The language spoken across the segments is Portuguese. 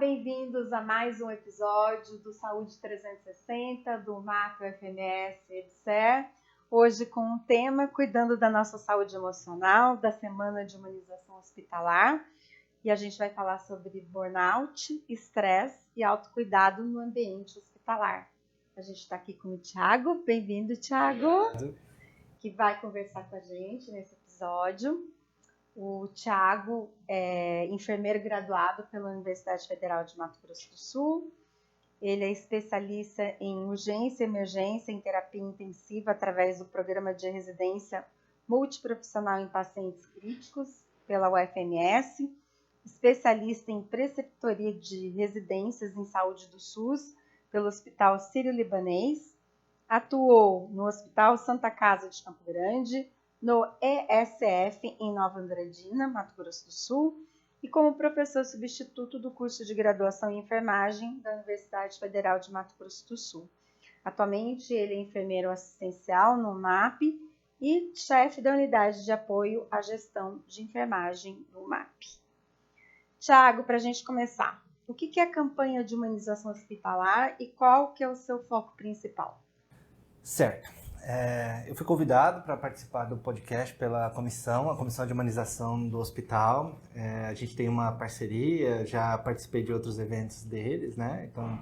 bem-vindos a mais um episódio do Saúde 360, do Macro FMS EBSER. Hoje com o tema Cuidando da Nossa Saúde Emocional, da Semana de Humanização Hospitalar. E a gente vai falar sobre burnout, estresse e autocuidado no ambiente hospitalar. A gente está aqui com o Thiago. Bem-vindo, Thiago, que vai conversar com a gente nesse episódio. O Thiago é enfermeiro graduado pela Universidade Federal de Mato Grosso do Sul. Ele é especialista em urgência e emergência em terapia intensiva através do programa de residência multiprofissional em pacientes críticos pela UFMS, especialista em preceptoria de residências em saúde do SUS pelo Hospital Sírio-Libanês, atuou no Hospital Santa Casa de Campo Grande, no ESF em Nova Andradina, Mato Grosso do Sul, e como professor substituto do curso de graduação em enfermagem da Universidade Federal de Mato Grosso do Sul. Atualmente, ele é enfermeiro assistencial no MAP e chefe da unidade de apoio à gestão de enfermagem do MAP. Thiago, para a gente começar, o que é a campanha de humanização hospitalar e qual que é o seu foco principal? Certo. Eu fui convidado para participar do podcast pela a Comissão de Humanização do Hospital. A gente tem uma parceria, já participei de outros eventos deles, né? Então,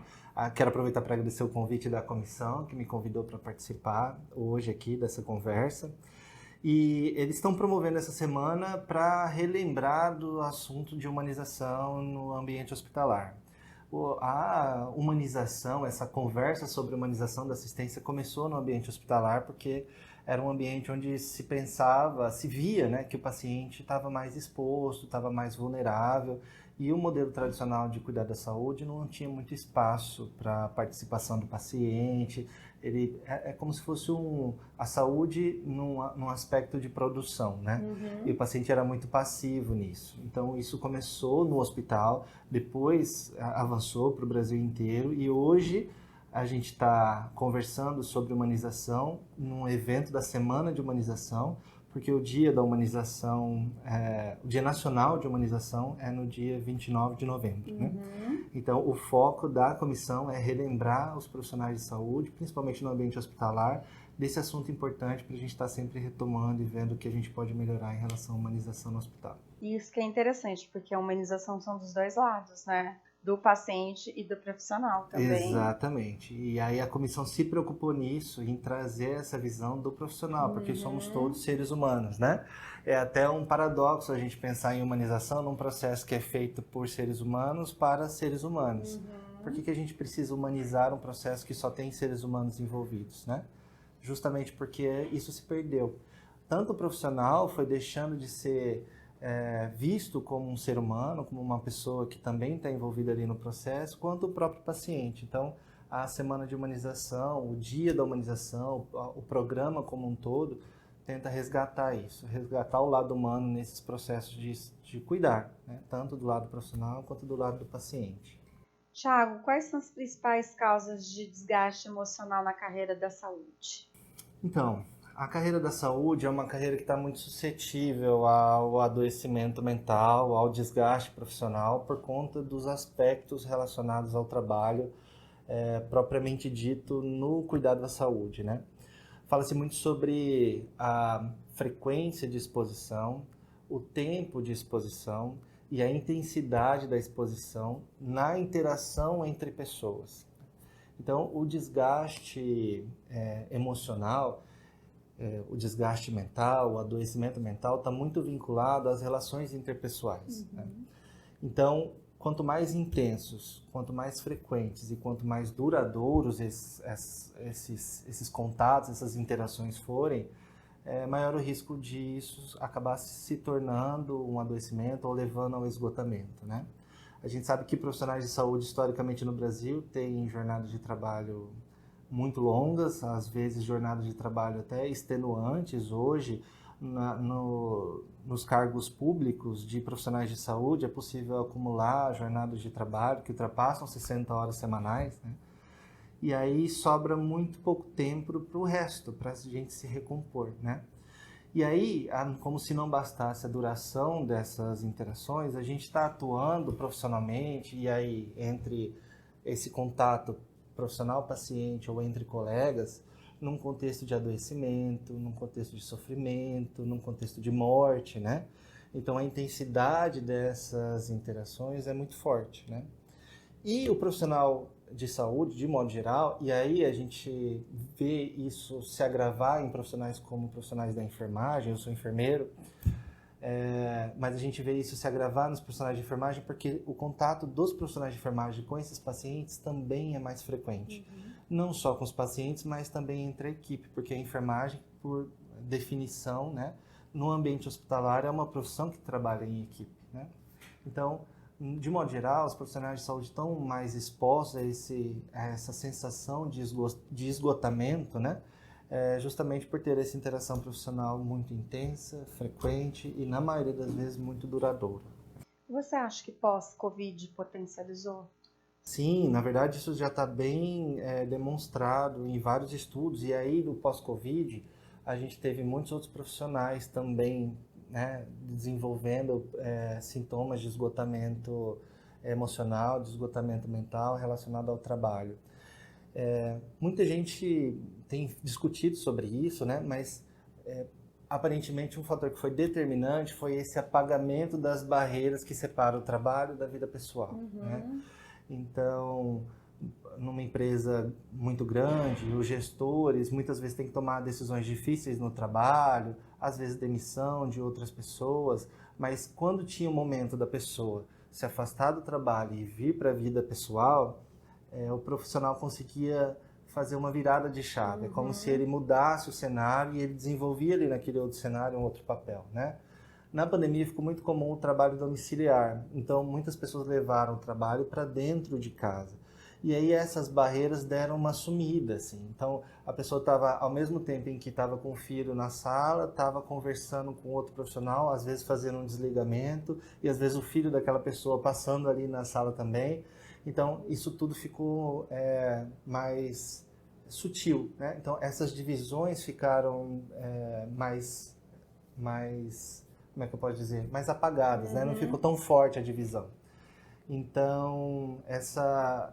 quero aproveitar para agradecer o convite da comissão, que me convidou para participar hoje aqui dessa conversa. E eles estão promovendo essa semana para relembrar do assunto de humanização no ambiente hospitalar. A humanização, essa conversa sobre humanização da assistência começou no ambiente hospitalar porque era um ambiente onde se pensava, se via, né, que o paciente estava mais exposto, estava mais vulnerável e o modelo tradicional de cuidar da saúde não tinha muito espaço para a participação do paciente. Ele é como se fosse a saúde num aspecto de produção, né? E o paciente era muito passivo nisso. Então, isso começou no hospital, depois avançou para o Brasil inteiro e hoje a gente está conversando sobre humanização num evento da Semana de Humanização, porque o Dia da Humanização, o Dia Nacional de Humanização é no dia 29 de novembro, né? Então, o foco da comissão é relembrar os profissionais de saúde, principalmente no ambiente hospitalar, desse assunto importante para a gente estar sempre retomando e vendo o que a gente pode melhorar em relação à humanização no hospital. Isso que é interessante, porque a humanização são dos dois lados, né? Do paciente e do profissional também. Exatamente. E aí a comissão se preocupou nisso, em trazer essa visão do profissional, porque somos todos seres humanos, né? É até um paradoxo a gente pensar em humanização num processo que é feito por seres humanos para seres humanos. Por que a gente precisa humanizar um processo que só tem seres humanos envolvidos, né? Justamente porque isso se perdeu. Tanto o profissional foi deixando de ser visto como um ser humano, como uma pessoa que também está envolvida ali no processo, quanto o próprio paciente. Então, a Semana de Humanização, o Dia da Humanização, o programa como um todo, tenta resgatar isso, resgatar o lado humano nesses processos de cuidar, né? Tanto do lado profissional quanto do lado do paciente. Thiago, quais são as principais causas de desgaste emocional na carreira da saúde? Então, a carreira da saúde é uma carreira que está muito suscetível ao adoecimento mental, ao desgaste profissional, por conta dos aspectos relacionados ao trabalho propriamente dito no cuidado da saúde, né? Fala-se muito sobre a frequência de exposição, o tempo de exposição e a intensidade da exposição na interação entre pessoas. Então, o desgaste emocional, o desgaste mental, o adoecimento mental está muito vinculado às relações interpessoais, né? Então, quanto mais intensos, quanto mais frequentes e quanto mais duradouros esses contatos, essas interações forem, maior o risco de isso acabar se tornando um adoecimento ou levando ao esgotamento, né? A gente sabe que profissionais de saúde, historicamente no Brasil, têm jornadas de trabalho muito longas, às vezes jornadas de trabalho até extenuantes. Hoje, nos cargos públicos de profissionais de saúde, é possível acumular jornadas de trabalho que ultrapassam 60 horas semanais, né? E aí sobra muito pouco tempo para o resto, para a gente se recompor, né? E aí, como se não bastasse a duração dessas interações, a gente está atuando profissionalmente, e aí entre esse contato profissional-paciente ou entre colegas, num contexto de adoecimento, num contexto de sofrimento, num contexto de morte, né? Então a intensidade dessas interações é muito forte, né? E o profissional de saúde, de modo geral, e aí a gente vê isso se agravar em profissionais como profissionais da enfermagem, eu sou enfermeiro, mas a gente vê isso se agravar nos profissionais de enfermagem porque o contato dos profissionais de enfermagem com esses pacientes também é mais frequente. Não só com os pacientes, mas também entre a equipe, porque a enfermagem, por definição, né, no ambiente hospitalar é uma profissão que trabalha em equipe, né? Então, de modo geral, os profissionais de saúde estão mais expostos a essa sensação de esgotamento, né? Justamente por ter essa interação profissional muito intensa, frequente e, na maioria das vezes, muito duradoura. Você acha que pós-Covid potencializou? Sim, na verdade isso já está bem demonstrado em vários estudos, e aí no pós-Covid a gente teve muitos outros profissionais também, né, desenvolvendo sintomas de esgotamento emocional, de esgotamento mental relacionado ao trabalho. Muita gente tem discutido sobre isso, né, mas aparentemente um fator que foi determinante foi esse apagamento das barreiras que separam o trabalho da vida pessoal, né? Então, numa empresa muito grande, os gestores muitas vezes têm que tomar decisões difíceis no trabalho, às vezes demissão de outras pessoas, mas quando tinha o momento da pessoa se afastar do trabalho e vir para a vida pessoal, o profissional conseguia fazer uma virada de chave. É como se ele mudasse o cenário e ele desenvolvia ali naquele outro cenário um outro papel, né? Na pandemia ficou muito comum o trabalho domiciliar, então muitas pessoas levaram o trabalho para dentro de casa. E aí essas barreiras deram uma sumida, assim. Então a pessoa estava, ao mesmo tempo em que estava com o filho na sala, estava conversando com outro profissional, às vezes fazendo um desligamento, e às vezes o filho daquela pessoa passando ali na sala também. Então isso tudo ficou mais sutil, né? Então essas divisões ficaram mais como é que eu posso dizer, mais apagadas, né? Não ficou tão forte a divisão. Então, essa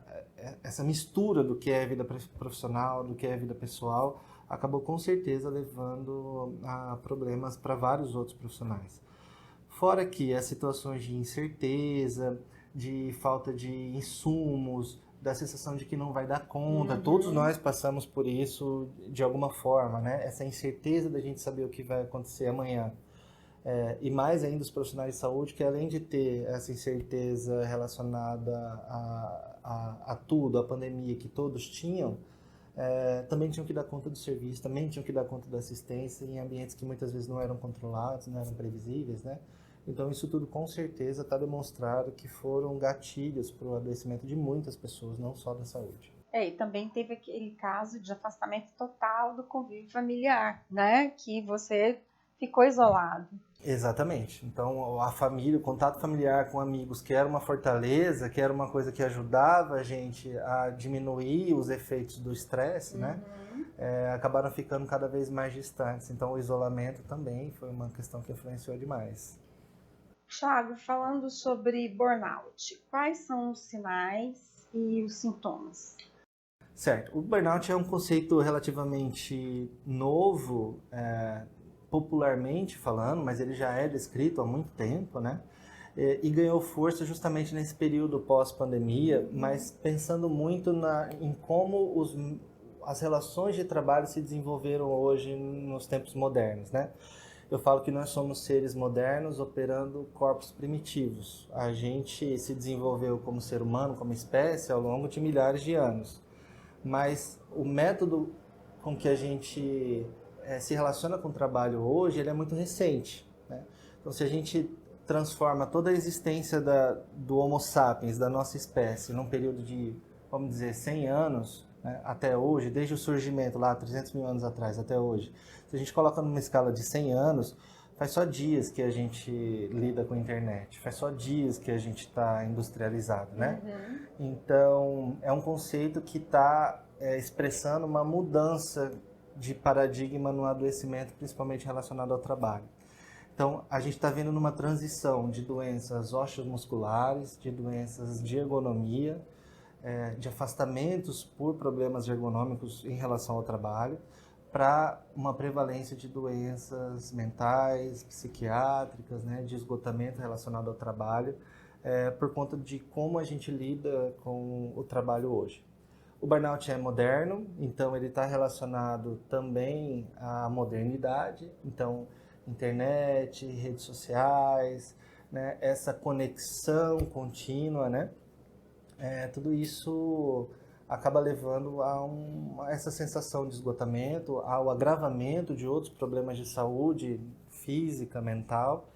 mistura do que é vida profissional, do que é vida pessoal, acabou com certeza levando a problemas para vários outros profissionais. Fora que as situações de incerteza, de falta de insumos, da sensação de que não vai dar conta, todos nós passamos por isso de alguma forma, né? Essa incerteza da gente saber o que vai acontecer amanhã. E mais ainda os profissionais de saúde, que além de ter essa incerteza relacionada a tudo, a pandemia que todos tinham, também tinham que dar conta do serviço, também tinham que dar conta da assistência em ambientes que muitas vezes não eram controlados, não eram previsíveis, né? Então isso tudo com certeza está demonstrado que foram gatilhos para o adoecimento de muitas pessoas, não só da saúde. E também teve aquele caso de afastamento total do convívio familiar, né? Que você ficou isolado. Exatamente. Então, a família, o contato familiar com amigos, que era uma fortaleza, que era uma coisa que ajudava a gente a diminuir os efeitos do estresse, né? Acabaram ficando cada vez mais distantes. Então, o isolamento também foi uma questão que influenciou demais. Thiago, falando sobre burnout, quais são os sinais e os sintomas? Certo. O burnout é um conceito relativamente novo, popularmente falando, mas ele já é descrito há muito tempo, né? E ganhou força justamente nesse período pós-pandemia, mas pensando muito em como as relações de trabalho se desenvolveram hoje nos tempos modernos, né? Eu falo que nós somos seres modernos operando corpos primitivos. A gente se desenvolveu como ser humano, como espécie, ao longo de milhares de anos. Mas o método com que a gente se relaciona com o trabalho hoje, ele é muito recente, né? Então, se a gente transforma toda a existência do Homo sapiens, da nossa espécie, num período de, vamos dizer, 100 anos, né, até hoje, desde o surgimento lá, 300 mil anos atrás, até hoje, se a gente coloca numa escala de 100 anos, faz só dias que a gente lida com a internet, faz só dias que a gente está industrializado, né? Então, é um conceito que está expressando uma mudança de paradigma no adoecimento, principalmente relacionado ao trabalho. Então, a gente está vendo numa transição de doenças osteomusculares, de doenças de ergonomia, de afastamentos por problemas ergonômicos em relação ao trabalho, para uma prevalência de doenças mentais, psiquiátricas, né, de esgotamento relacionado ao trabalho, por conta de como a gente lida com o trabalho hoje. O burnout é moderno, então ele está relacionado também à modernidade, então internet, redes sociais, né, essa conexão contínua, né, tudo isso acaba levando a essa sensação de esgotamento, ao agravamento de outros problemas de saúde física, mental,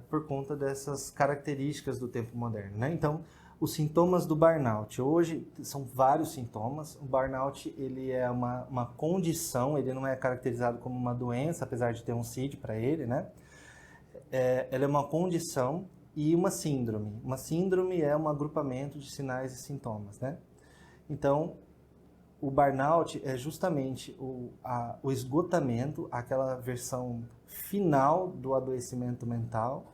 por conta dessas características do tempo moderno, né? Então, os sintomas do burnout. Hoje, são vários sintomas. O burnout, ele é uma condição, ele não é caracterizado como uma doença, apesar de ter um CID para ele, né? Ela é uma condição e uma síndrome. Uma síndrome é um agrupamento de sinais e sintomas, né? Então, o burnout é justamente o esgotamento, aquela versão final do adoecimento mental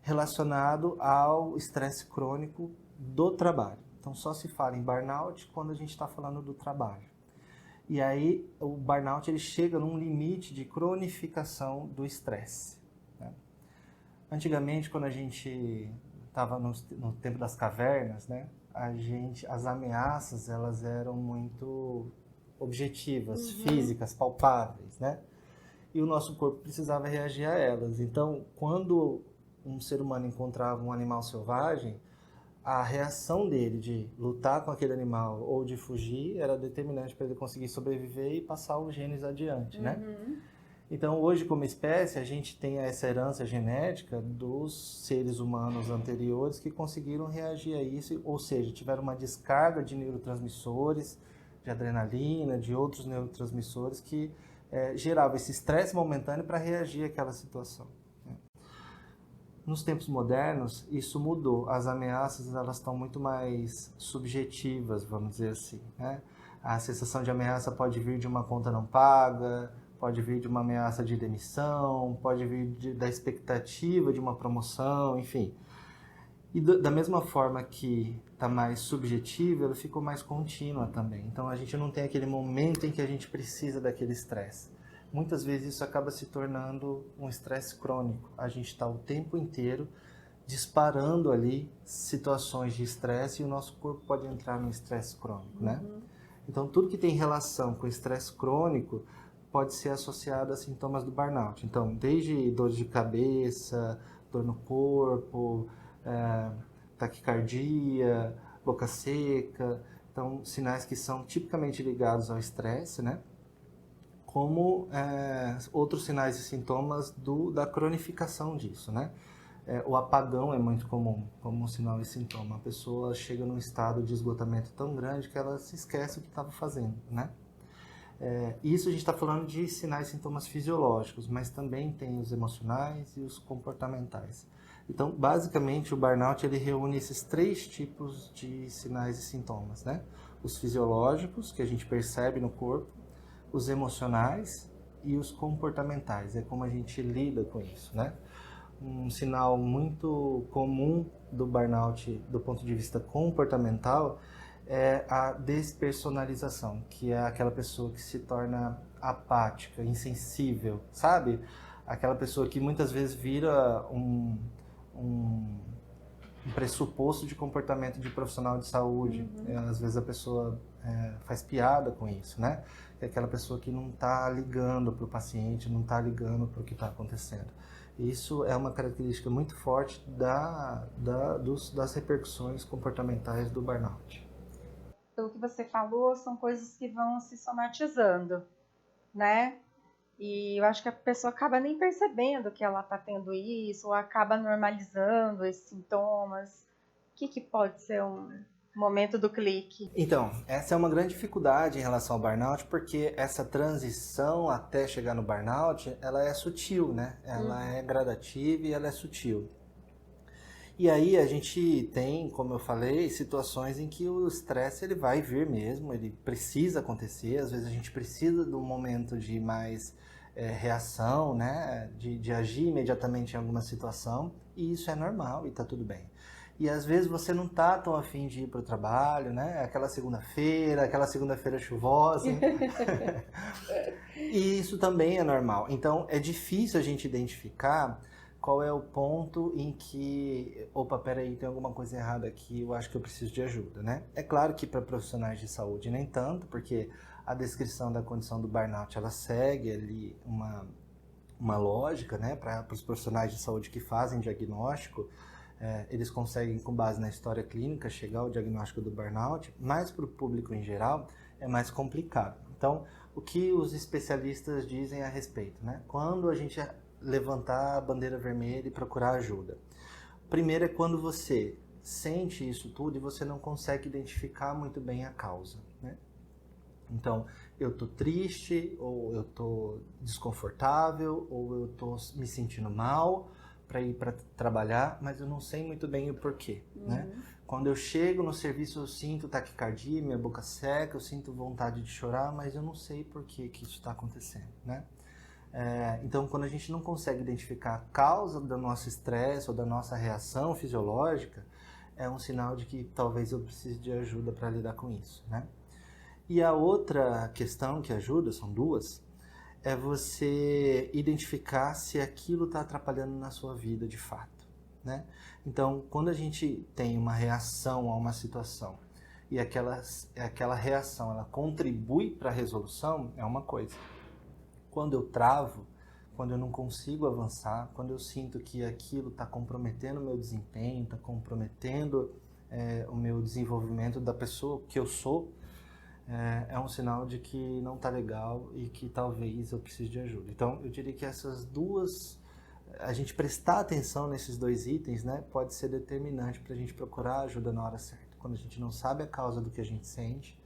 relacionado ao estresse crônico do trabalho. Então, só se fala em burnout quando a gente está falando do trabalho. E aí, o burnout ele chega num limite de cronificação do estresse, né? Antigamente, quando a gente estava no tempo das cavernas, né, as ameaças elas eram muito objetivas, físicas, palpáveis, né? E o nosso corpo precisava reagir a elas. Então, quando um ser humano encontrava um animal selvagem, a reação dele de lutar com aquele animal ou de fugir era determinante para ele conseguir sobreviver e passar os genes adiante, né? Então, hoje, como espécie, a gente tem essa herança genética dos seres humanos anteriores que conseguiram reagir a isso, ou seja, tiveram uma descarga de neurotransmissores, de adrenalina, de outros neurotransmissores que gerava esse estresse momentâneo para reagir àquela situação. Nos tempos modernos, isso mudou. As ameaças elas estão muito mais subjetivas, vamos dizer assim, né? A sensação de ameaça pode vir de uma conta não paga, pode vir de uma ameaça de demissão, pode vir da expectativa de uma promoção, enfim. E da mesma forma que está mais subjetiva, ela ficou mais contínua também. Então a gente não tem aquele momento em que a gente precisa daquele estresse. Muitas vezes isso acaba se tornando um estresse crônico. A gente está o tempo inteiro disparando ali situações de estresse e o nosso corpo pode entrar no estresse crônico, né? Então tudo que tem relação com estresse crônico pode ser associado a sintomas do burnout. Então, desde dor de cabeça, dor no corpo, taquicardia, boca seca, então sinais que são tipicamente ligados ao estresse, né? Como outros sinais e sintomas da cronificação disso, né? O apagão é muito comum como um sinal e sintoma. A pessoa chega num estado de esgotamento tão grande que ela se esquece o que estava fazendo, né? Isso a gente está falando de sinais e sintomas fisiológicos, mas também tem os emocionais e os comportamentais. Então, basicamente, o burnout ele reúne esses três tipos de sinais e sintomas, né? Os fisiológicos, que a gente percebe no corpo, os emocionais e os comportamentais. É como a gente lida com isso, né? Um sinal muito comum do burnout, do ponto de vista comportamental, é a despersonalização, que é aquela pessoa que se torna apática, insensível, sabe? Aquela pessoa que muitas vezes vira um pressuposto de comportamento de profissional de saúde. Às vezes a pessoa faz piada com isso, né? É aquela pessoa que não está ligando para o paciente, não está ligando para o que está acontecendo. Isso é uma característica muito forte das repercussões comportamentais do burnout. Pelo que você falou, são coisas que vão se somatizando, né? E eu acho que a pessoa acaba nem percebendo que ela está tendo isso, ou acaba normalizando esses sintomas. O que pode ser um momento do clique? Então, essa é uma grande dificuldade em relação ao burnout, porque essa transição até chegar no burnout, ela é sutil, né? Ela é gradativa e ela é sutil. E aí a gente tem, como eu falei, situações em que o estresse ele vai vir mesmo, ele precisa acontecer, às vezes a gente precisa de um momento de mais reação, né? De agir imediatamente em alguma situação, e isso é normal e tá tudo bem. E às vezes você não tá tão afim de ir para o trabalho, né? Aquela segunda-feira chuvosa. E isso também é normal. Então é difícil a gente identificar qual é o ponto em que, opa, peraí, tem alguma coisa errada aqui, eu acho que eu preciso de ajuda, né? É claro que para profissionais de saúde nem tanto, porque a descrição da condição do burnout, ela segue ali uma lógica, né? Para os profissionais de saúde que fazem diagnóstico, eles conseguem, com base na história clínica, chegar ao diagnóstico do burnout, mas para o público em geral é mais complicado. Então, o que os especialistas dizem a respeito, né? Quando a gente levantar a bandeira vermelha e procurar ajuda. Primeiro é quando você sente isso tudo e você não consegue identificar muito bem a causa, né? Então, eu tô triste, ou eu tô desconfortável, ou eu tô me sentindo mal para ir para trabalhar, mas eu não sei muito bem o porquê, né? Quando eu chego no serviço, eu sinto taquicardia, minha boca seca, eu sinto vontade de chorar, mas eu não sei por que isso está acontecendo, né? Então, quando a gente não consegue identificar a causa do nosso estresse ou da nossa reação fisiológica, é um sinal de que talvez eu precise de ajuda para lidar com isso, né? E a outra questão que ajuda, são duas, é você identificar se aquilo está atrapalhando na sua vida de fato, né? Então, quando a gente tem uma reação a uma situação e aquela reação ela contribui para a resolução, é uma coisa. Quando eu travo, quando eu não consigo avançar, quando eu sinto que aquilo está comprometendo o meu desempenho, está comprometendo o meu desenvolvimento da pessoa que eu sou, é um sinal de que não está legal e que talvez eu precise de ajuda. Então, eu diria que essas duas, a gente prestar atenção nesses dois itens, né, pode ser determinante para a gente procurar ajuda na hora certa. Quando a gente não sabe a causa do que a gente sente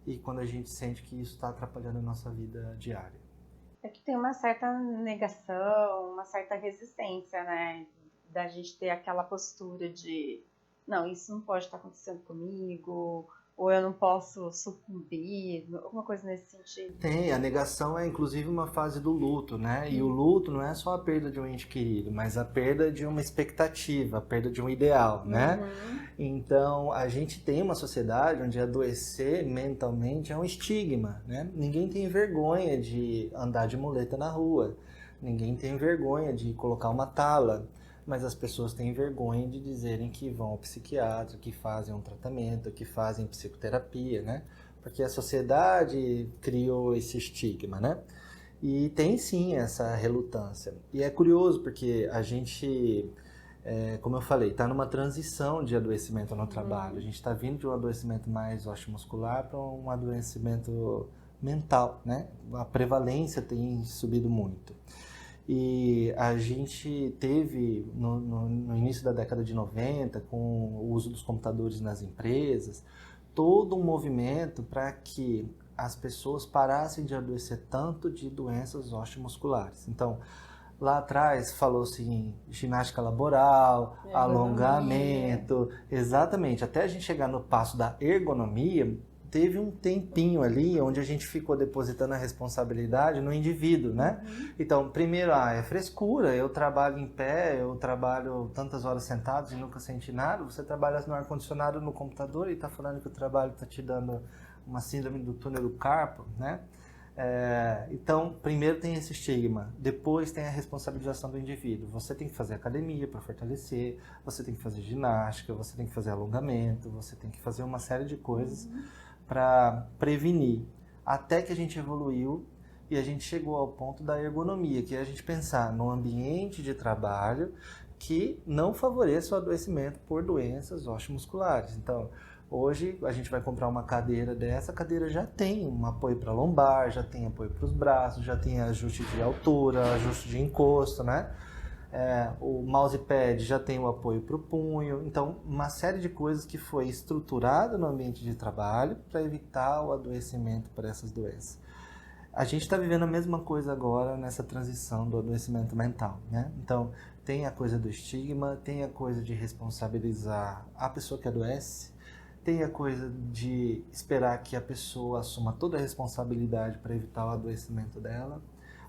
e quando a gente sente que isso está atrapalhando a nossa vida diária. É que tem uma certa negação, uma certa resistência, né? Da gente ter aquela postura de não, isso não pode estar acontecendo comigo, ou eu não posso sucumbir, alguma coisa nesse sentido. Tem, a negação é inclusive uma fase do luto, né? E o luto não é só a perda de um ente querido, mas a perda de uma expectativa, a perda de um ideal, né? Então, a gente tem uma sociedade onde adoecer mentalmente é um estigma, né? Ninguém tem vergonha de andar de muleta na rua, ninguém tem vergonha de colocar uma tala, mas as pessoas têm vergonha de dizerem que vão ao psiquiatra, que fazem um tratamento, que fazem psicoterapia, né? Porque a sociedade criou esse estigma, né? E tem sim essa relutância. E é curioso porque a gente, como eu falei, está numa transição de adoecimento no trabalho. A gente está vindo de um adoecimento mais osteomuscular para um adoecimento mental, né? A prevalência tem subido muito. E a gente teve, no início da década de 90, com o uso dos computadores nas empresas, todo um movimento para que as pessoas parassem de adoecer tanto de doenças osteomusculares. Então, lá atrás falou-se em ginástica laboral, alongamento, exatamente. Até a gente chegar no passo da ergonomia, teve um tempinho ali onde a gente ficou depositando a responsabilidade no indivíduo, né? Então, primeiro, é frescura, eu trabalho em pé, eu trabalho tantas horas sentado e nunca senti nada, você trabalha no ar-condicionado no computador e está falando que o trabalho está te dando uma síndrome do túnel do carpo, né? Então, primeiro tem esse estigma, depois tem a responsabilização do indivíduo. Você tem que fazer academia para fortalecer, você tem que fazer ginástica, você tem que fazer alongamento, você tem que fazer uma série de coisas para prevenir, até que a gente evoluiu e a gente chegou ao ponto da ergonomia, que é a gente pensar num ambiente de trabalho que não favoreça o adoecimento por doenças osteomusculares. Então, hoje a gente vai comprar uma cadeira dessa, a cadeira já tem um apoio para lombar, já tem apoio para os braços, já tem ajuste de altura, ajuste de encosto, né? O mousepad já tem o apoio para o punho, então uma série de coisas que foi estruturada no ambiente de trabalho para evitar o adoecimento por essas doenças. A gente está vivendo a mesma coisa agora nessa transição do adoecimento mental, né? Então, tem a coisa do estigma, tem a coisa de responsabilizar a pessoa que adoece, tem a coisa de esperar que a pessoa assuma toda a responsabilidade para evitar o adoecimento dela,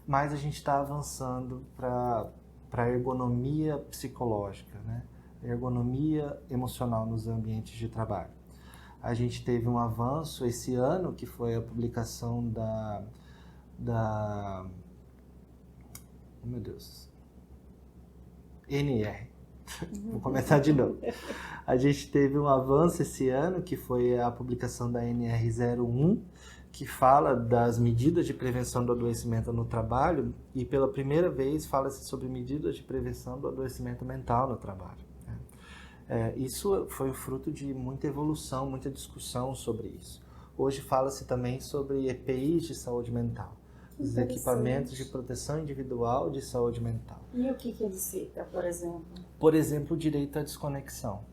mas a gente está avançando para a ergonomia psicológica, né? Ergonomia emocional nos ambientes de trabalho. A gente teve um avanço esse ano, que foi a publicação oh meu Deus, NR. Vou começar de novo. A gente teve um avanço esse ano, que foi a publicação da NR01, que fala das medidas de prevenção do adoecimento no trabalho, e pela primeira vez fala-se sobre medidas de prevenção do adoecimento mental no trabalho. Isso foi o fruto de muita evolução, muita discussão sobre isso. Hoje fala-se também sobre EPIs de saúde mental, os equipamentos de proteção individual de saúde mental. E o que ele cita, por exemplo? Por exemplo, o direito à desconexão.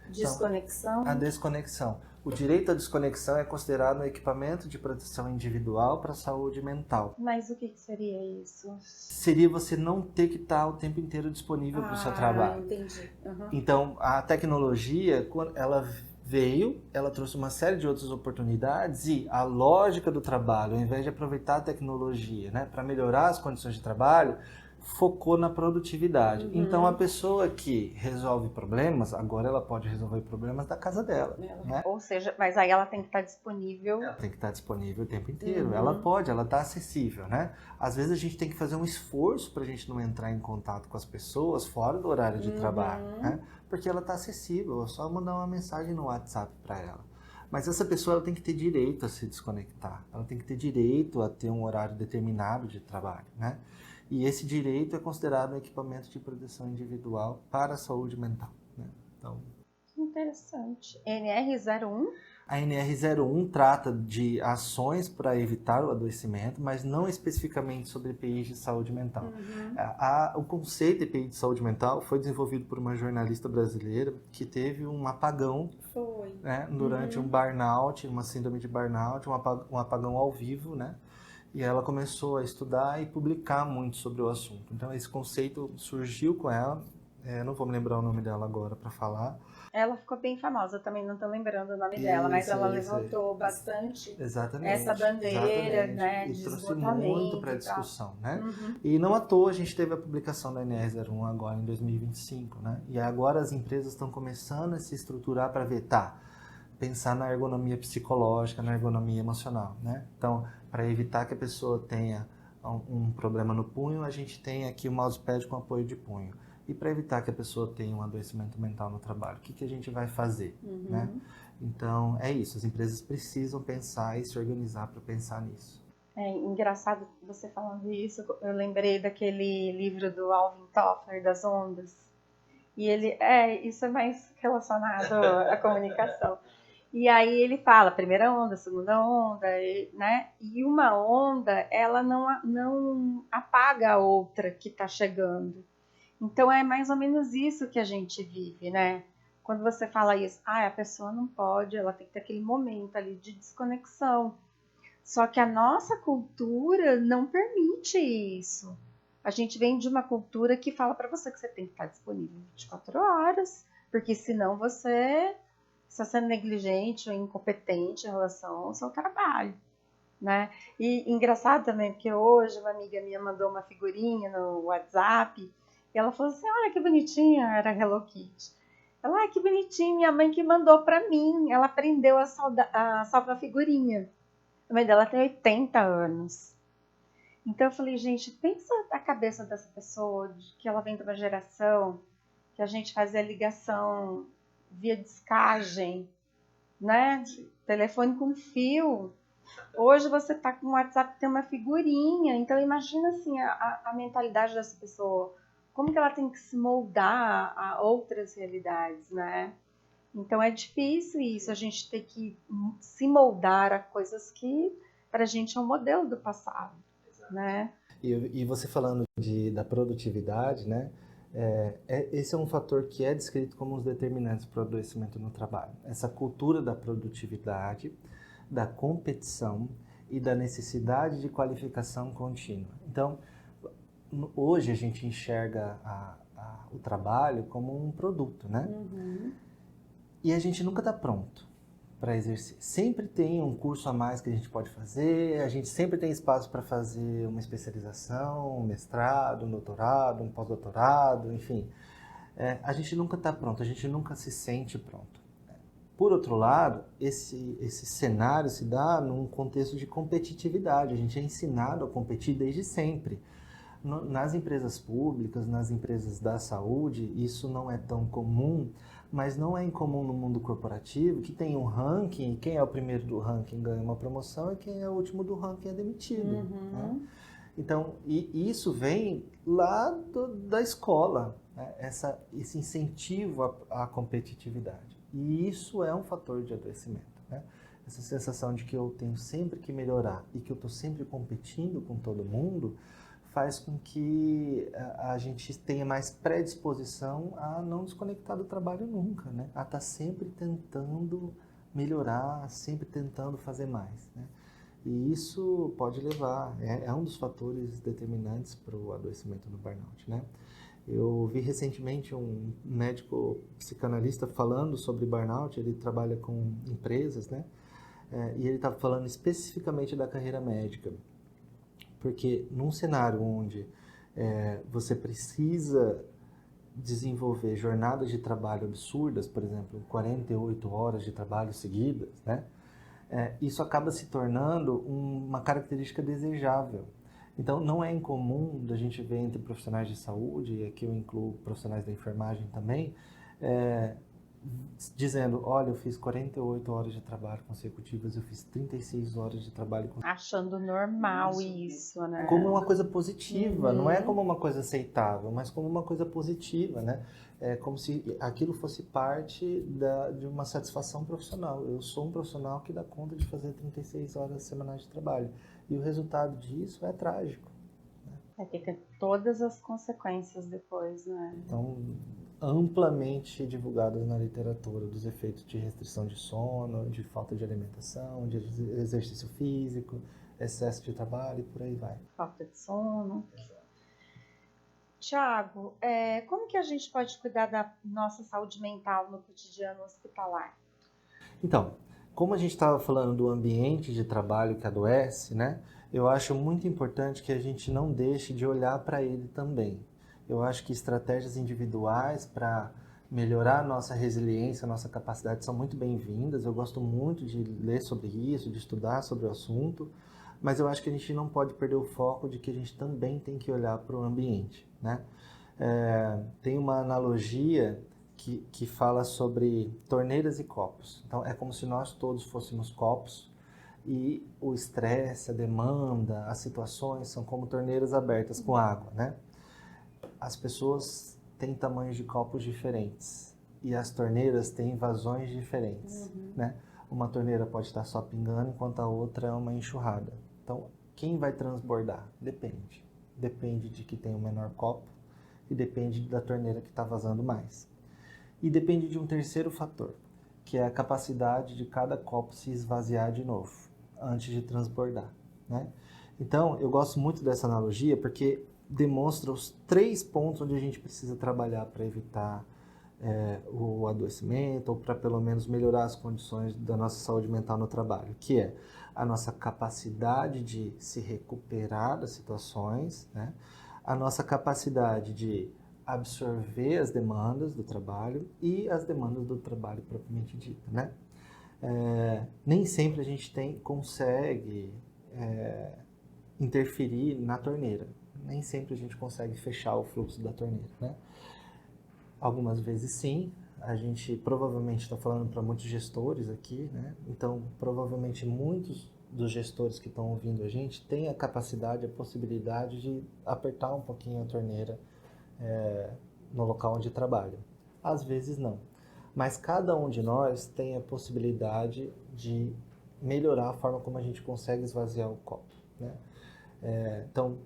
Desconexão? Então, a desconexão. O direito à desconexão é considerado um equipamento de proteção individual para a saúde mental. Mas o que seria isso? Seria você não ter que estar o tempo inteiro disponível para o seu trabalho. Entendi. Uhum. Então, a tecnologia, quando ela veio, ela trouxe uma série de outras oportunidades, e a lógica do trabalho, ao invés de aproveitar a tecnologia, né, para melhorar as condições de trabalho, focou na produtividade. Uhum. Então, a pessoa que resolve problemas, agora ela pode resolver problemas da casa dela. Né? Ou seja, mas aí ela tem que estar disponível. Ela tem que estar disponível o tempo inteiro. Uhum. Ela pode, ela está acessível, né? Às vezes a gente tem que fazer um esforço para a gente não entrar em contato com as pessoas fora do horário de trabalho, né? Porque ela está acessível, é só mandar uma mensagem no WhatsApp para ela. Mas essa pessoa ela tem que ter direito a se desconectar, ela tem que ter direito a ter um horário determinado de trabalho, né? E esse direito é considerado um equipamento de proteção individual para a saúde mental, né? Então, interessante. NR01? A NR01 trata de ações para evitar o adoecimento, mas não especificamente sobre EPIs de saúde mental. O conceito de EPI de saúde mental foi desenvolvido por uma jornalista brasileira que teve um apagão né, durante um burnout, uma síndrome de burnout, um apagão ao vivo, né? E ela começou a estudar e publicar muito sobre o assunto. Então esse conceito surgiu com ela, não vou me lembrar o nome dela agora para falar. Ela ficou bem famosa, eu também não estou lembrando o nome dela, mas ela levantou bastante essa bandeira, né, e de trouxe muito para a discussão, né? E não à toa a gente teve a publicação da NR01 agora em 2025, né? E agora as empresas estão começando a se estruturar para ver, pensar na ergonomia psicológica, na ergonomia emocional, né? Então, para evitar que a pessoa tenha um problema no punho, a gente tem aqui o mousepad com apoio de punho. E para evitar que a pessoa tenha um adoecimento mental no trabalho, o que a gente vai fazer, né? Então, é isso. As empresas precisam pensar e se organizar para pensar nisso. É engraçado você falando isso, eu lembrei daquele livro do Alvin Toffler, das ondas. E ele, isso é mais relacionado à comunicação. E aí ele fala, primeira onda, segunda onda, né? E uma onda, ela não apaga a outra que está chegando. Então é mais ou menos isso que a gente vive, né? Quando você fala isso, a pessoa não pode, ela tem que ter aquele momento ali de desconexão. Só que a nossa cultura não permite isso. A gente vem de uma cultura que fala para você que você tem que estar disponível 24 horas, porque senão você está sendo negligente ou incompetente em relação ao seu trabalho, né? E engraçado também, porque hoje uma amiga minha mandou uma figurinha no WhatsApp e ela falou assim, olha que bonitinha, era Hello Kitty. Ela, que bonitinho, minha mãe que mandou para mim, ela aprendeu a salvar figurinha. A mãe dela tem 80 anos. Então eu falei, gente, pensa a cabeça dessa pessoa, de que ela vem de uma geração que a gente fazia ligação via discagem, né? Telefone com fio. Hoje você tá com o WhatsApp, tem uma figurinha. Então imagina assim a mentalidade dessa pessoa. Como que ela tem que se moldar a outras realidades, né? Então é difícil isso, a gente ter que se moldar a coisas que pra gente é um modelo do passado, né? E você falando da produtividade, né? Esse é um fator que é descrito como um dos determinantes para o adoecimento no trabalho. Essa cultura da produtividade, da competição e da necessidade de qualificação contínua. Então, hoje a gente enxerga o trabalho como um produto, né? Uhum. E a gente nunca está pronto para exercer. Sempre tem um curso a mais que a gente pode fazer, a gente sempre tem espaço para fazer uma especialização, um mestrado, um doutorado, um pós-doutorado, enfim. A gente nunca está pronto, a gente nunca se sente pronto. Por outro lado, esse cenário se dá num contexto de competitividade. A gente é ensinado a competir desde sempre. Nas empresas públicas, nas empresas da saúde, isso não é tão comum, mas não é incomum no mundo corporativo, que tem um ranking, e quem é o primeiro do ranking ganha uma promoção e quem é o último do ranking é demitido. Uhum. Né? Então, e isso vem lá da escola, né? Esse incentivo à competitividade. E isso é um fator de adoecimento. Né? Essa sensação de que eu tenho sempre que melhorar e que eu estou sempre competindo com todo mundo faz com que a gente tenha mais predisposição a não desconectar do trabalho nunca, né? A estar sempre tentando melhorar, sempre tentando fazer mais, né? E isso pode levar, é um dos fatores determinantes para o adoecimento do burnout, né? Eu vi recentemente um médico psicanalista falando sobre burnout, ele trabalha com empresas, né? E ele estava falando especificamente da carreira médica. Porque num cenário onde você precisa desenvolver jornadas de trabalho absurdas, por exemplo, 48 horas de trabalho seguidas, né? Isso acaba se tornando uma característica desejável. Então, não é incomum da gente ver entre profissionais de saúde, e aqui eu incluo profissionais da enfermagem também, dizendo, olha, eu fiz 48 horas de trabalho consecutivas, eu fiz 36 horas de trabalho consecutivas. Achando normal isso, né? Como uma coisa positiva, não é como uma coisa aceitável, mas como uma coisa positiva, né? É como se aquilo fosse parte de uma satisfação profissional. Eu sou um profissional que dá conta de fazer 36 horas semanais de trabalho. E o resultado disso é trágico. Que tem todas as consequências depois, né? Então, amplamente divulgados na literatura dos efeitos de restrição de sono, de falta de alimentação, de exercício físico, excesso de trabalho e por aí vai. Falta de sono. Tiago, como que a gente pode cuidar da nossa saúde mental no cotidiano hospitalar? Então, como a gente estava falando do ambiente de trabalho que adoece, né? Eu acho muito importante que a gente não deixe de olhar para ele também. Eu acho que estratégias individuais para melhorar a nossa resiliência, a nossa capacidade são muito bem-vindas. Eu gosto muito de ler sobre isso, de estudar sobre o assunto, mas eu acho que a gente não pode perder o foco de que a gente também tem que olhar para o ambiente, né? Tem uma analogia que fala sobre torneiras e copos. Então, é como se nós todos fôssemos copos e o estresse, a demanda, as situações são como torneiras abertas com água, né? As pessoas têm tamanhos de copos diferentes e as torneiras têm vazões diferentes, né? Uma torneira pode estar só pingando enquanto a outra é uma enxurrada. Então, quem vai transbordar? Depende. Depende de que tem o menor copo e depende da torneira que está vazando mais. E depende de um terceiro fator, que é a capacidade de cada copo se esvaziar de novo, antes de transbordar, né? Então, eu gosto muito dessa analogia porque demonstra os 3 pontos onde a gente precisa trabalhar para evitar o adoecimento ou para pelo menos melhorar as condições da nossa saúde mental no trabalho, que é a nossa capacidade de se recuperar das situações, né? A nossa capacidade de absorver as demandas do trabalho e as demandas do trabalho propriamente dita, né? Nem sempre a gente consegue interferir na torneira. Nem sempre a gente consegue fechar o fluxo da torneira, né? Algumas vezes sim. A gente provavelmente está falando para muitos gestores aqui, né? Então, provavelmente muitos dos gestores que estão ouvindo a gente têm a capacidade, a possibilidade de apertar um pouquinho a torneira no local onde trabalham. Às vezes não. Mas cada um de nós tem a possibilidade de melhorar a forma como a gente consegue esvaziar o copo, né? Então,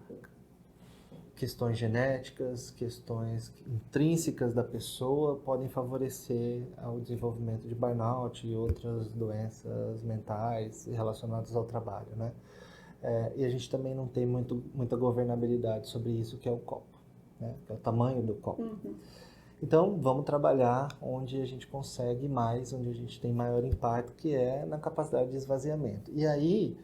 questões genéticas, questões intrínsecas da pessoa podem favorecer o desenvolvimento de burnout e outras doenças mentais relacionadas ao trabalho, né? E a gente também não tem muita governabilidade sobre isso, que é o copo, né? Que é o tamanho do copo. Uhum. Então, vamos trabalhar onde a gente consegue mais, onde a gente tem maior impacto, que é na capacidade de esvaziamento. E aí,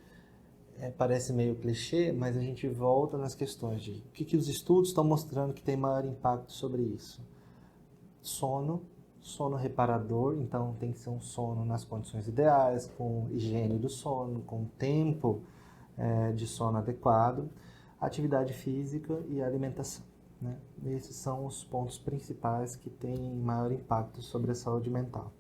parece meio clichê, mas a gente volta nas questões de o que os estudos estão mostrando que tem maior impacto sobre isso. Sono reparador, então tem que ser um sono nas condições ideais, com higiene do sono, com tempo de sono adequado, atividade física e alimentação, né? Esses são os pontos principais que têm maior impacto sobre a saúde mental.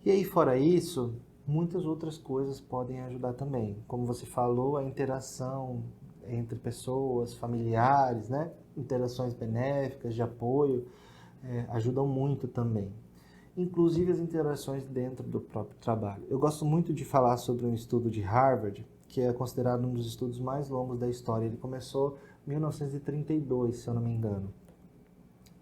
E aí, fora isso, muitas outras coisas podem ajudar também. Como você falou, a interação entre pessoas, familiares, né? Interações benéficas, de apoio, ajudam muito também. Inclusive as interações dentro do próprio trabalho. Eu gosto muito de falar sobre um estudo de Harvard, que é considerado um dos estudos mais longos da história. Ele começou em 1932, se eu não me engano,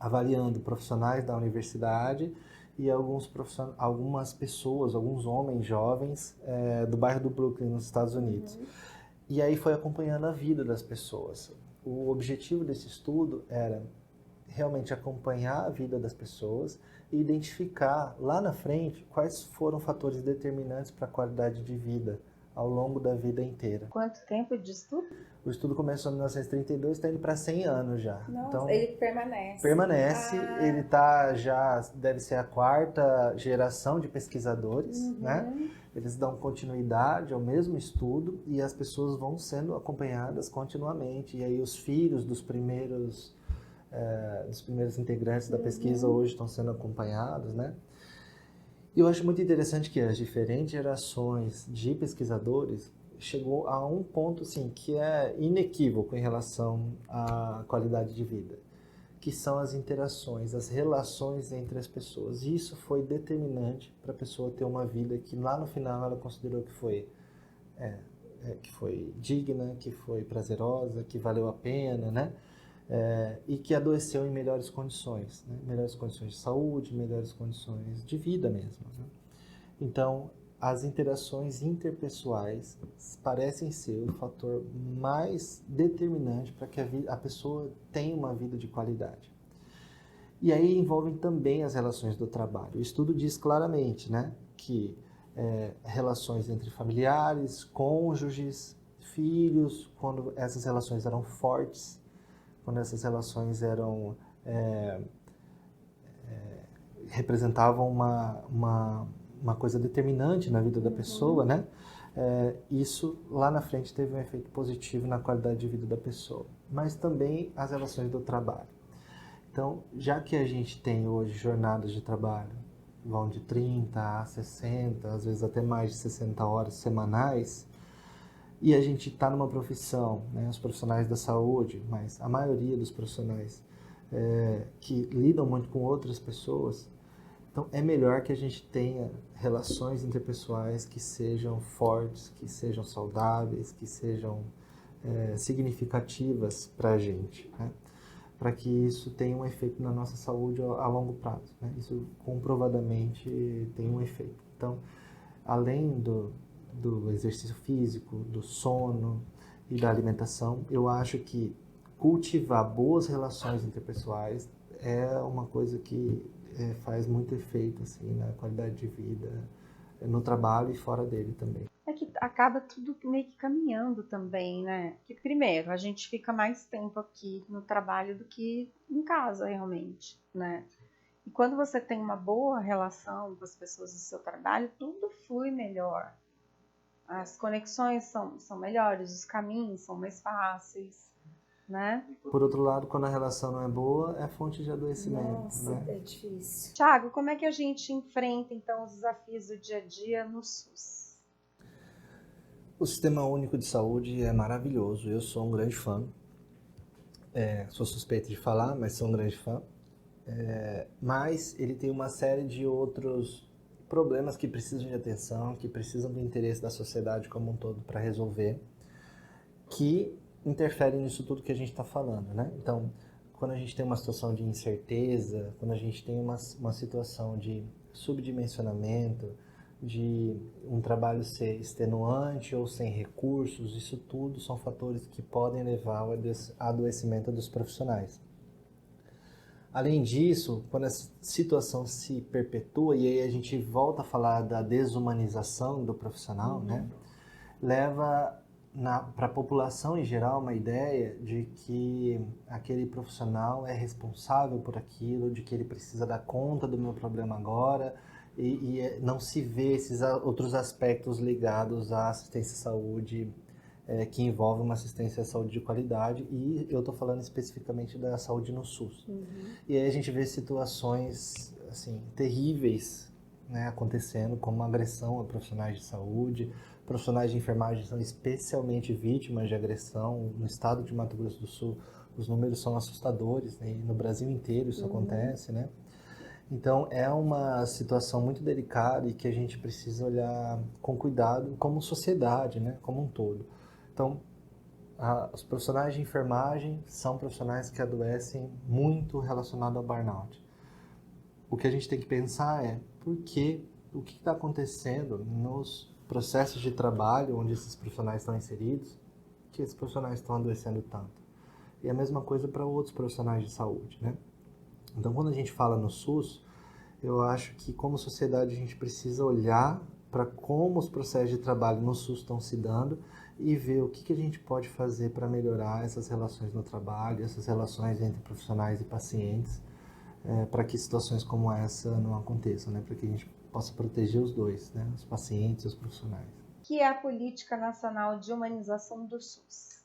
avaliando profissionais da universidade e algumas pessoas, alguns homens jovens do bairro do Brooklyn, nos Estados Unidos. Uhum. E aí foi acompanhando a vida das pessoas. O objetivo desse estudo era realmente acompanhar a vida das pessoas e identificar lá na frente quais foram fatores determinantes para a qualidade de vida ao longo da vida inteira. Quanto tempo de estudo? O estudo começou em 1932, está indo para 100 anos já. Nossa, então, ele permanece. Permanece, ele já deve ser a quarta geração de pesquisadores, né? Eles dão continuidade ao mesmo estudo e as pessoas vão sendo acompanhadas continuamente. E aí os filhos dos primeiros integrantes da pesquisa hoje estão sendo acompanhados, né? E eu acho muito interessante que as diferentes gerações de pesquisadores chegou a um ponto assim, que é inequívoco em relação à qualidade de vida, que são as interações, as relações entre as pessoas. E isso foi determinante para a pessoa ter uma vida que lá no final ela considerou que foi digna, que foi prazerosa, que valeu a pena, né? E que adoeceu em melhores condições, né? Melhores condições de saúde, melhores condições de vida mesmo, né? Então, as interações interpessoais parecem ser o fator mais determinante para que a pessoa tenha uma vida de qualidade. E aí envolvem também as relações do trabalho. O estudo diz claramente, né, que relações entre familiares, cônjuges, filhos, quando essas relações eram fortes, quando essas relações representavam uma coisa determinante na vida da pessoa, né? Isso lá na frente teve um efeito positivo na qualidade de vida da pessoa. Mas também as relações do trabalho. Então, já que a gente tem hoje jornadas de trabalho, vão de 30 a 60, às vezes até mais de 60 horas semanais, e a gente está numa profissão, né, os profissionais da saúde, mas a maioria dos profissionais que lidam muito com outras pessoas, então é melhor que a gente tenha relações interpessoais que sejam fortes, que sejam saudáveis, que sejam significativas para a gente, né? Para que isso tenha um efeito na nossa saúde a longo prazo, né? Isso comprovadamente tem um efeito. Então, além do exercício físico, do sono e da alimentação, eu acho que cultivar boas relações interpessoais é uma coisa que faz muito efeito assim, na qualidade de vida, no trabalho e fora dele também. É que acaba tudo meio que caminhando também, né? Que primeiro, a gente fica mais tempo aqui no trabalho do que em casa, realmente, né? E quando você tem uma boa relação com as pessoas do seu trabalho, tudo flui melhor. As conexões são melhores, os caminhos são mais fáceis, né? Por outro lado, quando a relação não é boa, é fonte de adoecimento. Nossa, né? É difícil. Thiago, como é que a gente enfrenta, então, os desafios do dia a dia no SUS? O Sistema Único de Saúde é maravilhoso, eu sou um grande fã. Sou suspeito de falar, mas sou um grande fã. Mas ele tem uma série de outros problemas que precisam de atenção, que precisam do interesse da sociedade como um todo para resolver, que interferem nisso tudo que a gente está falando, né? Então, quando a gente tem uma situação de incerteza, quando a gente tem uma situação de subdimensionamento, de um trabalho ser extenuante ou sem recursos, isso tudo são fatores que podem levar ao adoecimento dos profissionais. Além disso, quando essa situação se perpetua, e aí a gente volta a falar da desumanização do profissional, né? Leva para a população em geral uma ideia de que aquele profissional é responsável por aquilo, de que ele precisa dar conta do meu problema agora, e não se vê esses outros aspectos ligados à assistência à saúde, que envolve uma assistência à saúde de qualidade, e eu estou falando especificamente da saúde no SUS. E aí a gente vê situações assim, terríveis, né, acontecendo, como agressão a profissionais de saúde. Profissionais de enfermagem são especialmente vítimas de agressão. No estado de Mato Grosso do Sul, os números são assustadores, né? E no Brasil inteiro isso acontece, né? Então, é uma situação muito delicada e que a gente precisa olhar com cuidado como sociedade, né? Como um todo. Então, os profissionais de enfermagem são profissionais que adoecem muito relacionado ao burnout. O que a gente tem que pensar é o que está acontecendo nos processos de trabalho onde esses profissionais estão inseridos, que esses profissionais estão adoecendo tanto. E a mesma coisa para outros profissionais de saúde, né? Então, quando a gente fala no SUS, eu acho que como sociedade a gente precisa olhar para como os processos de trabalho no SUS estão se dando e ver o que a gente pode fazer para melhorar essas relações no trabalho, essas relações entre profissionais e pacientes, para que situações como essa não aconteçam, né? Para que a gente possa proteger os dois, né? Os pacientes e os profissionais. Que é a Política Nacional de Humanização do SUS?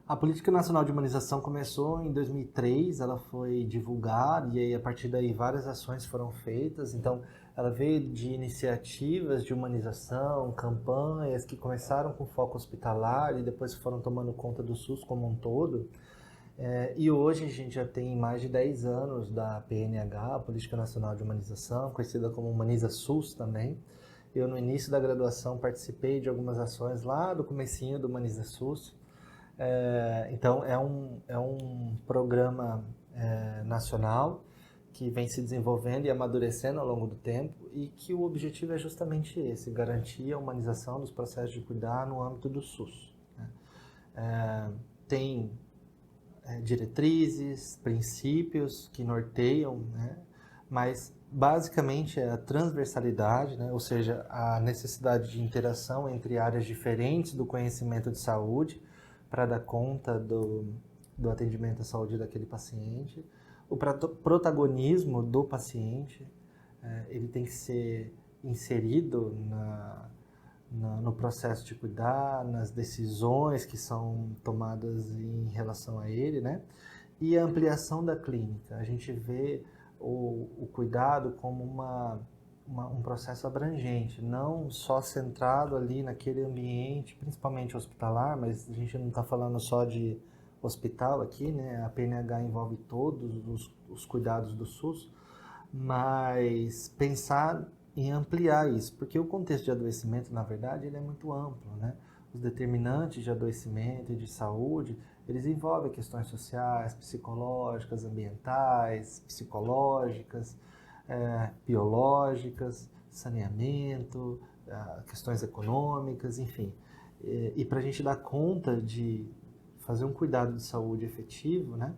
A Política Nacional de Humanização começou em 2003, ela foi divulgada e aí a partir daí várias ações foram feitas. Então, ela veio de iniciativas de humanização, campanhas que começaram com foco hospitalar e depois foram tomando conta do SUS como um todo. E hoje a gente já tem mais de 10 anos da PNH, a Política Nacional de Humanização, conhecida como Humaniza SUS também. Eu, no início da graduação, participei de algumas ações lá do comecinho do Humaniza SUS. Então, é um programa nacional que vem se desenvolvendo e amadurecendo ao longo do tempo e que o objetivo é justamente esse, garantir a humanização dos processos de cuidar no âmbito do SUS, né? Tem diretrizes, princípios que norteiam, né? Mas basicamente é a transversalidade, né? Ou seja, a necessidade de interação entre áreas diferentes do conhecimento de saúde para dar conta do atendimento à saúde daquele paciente. O protagonismo do paciente, ele tem que ser inserido no processo de cuidar, nas decisões que são tomadas em relação a ele, né? E a ampliação da clínica. A gente vê o cuidado como um processo abrangente, não só centrado ali naquele ambiente, principalmente hospitalar, mas a gente não está falando só de hospital aqui, né? A PNH envolve todos os cuidados do SUS, mas pensar em ampliar isso, porque o contexto de adoecimento, na verdade, ele é muito amplo, né? Os determinantes de adoecimento e de saúde, eles envolvem questões sociais, psicológicas, ambientais, psicológicas, biológicas, saneamento, questões econômicas, enfim. E para a gente dar conta de fazer um cuidado de saúde efetivo, né?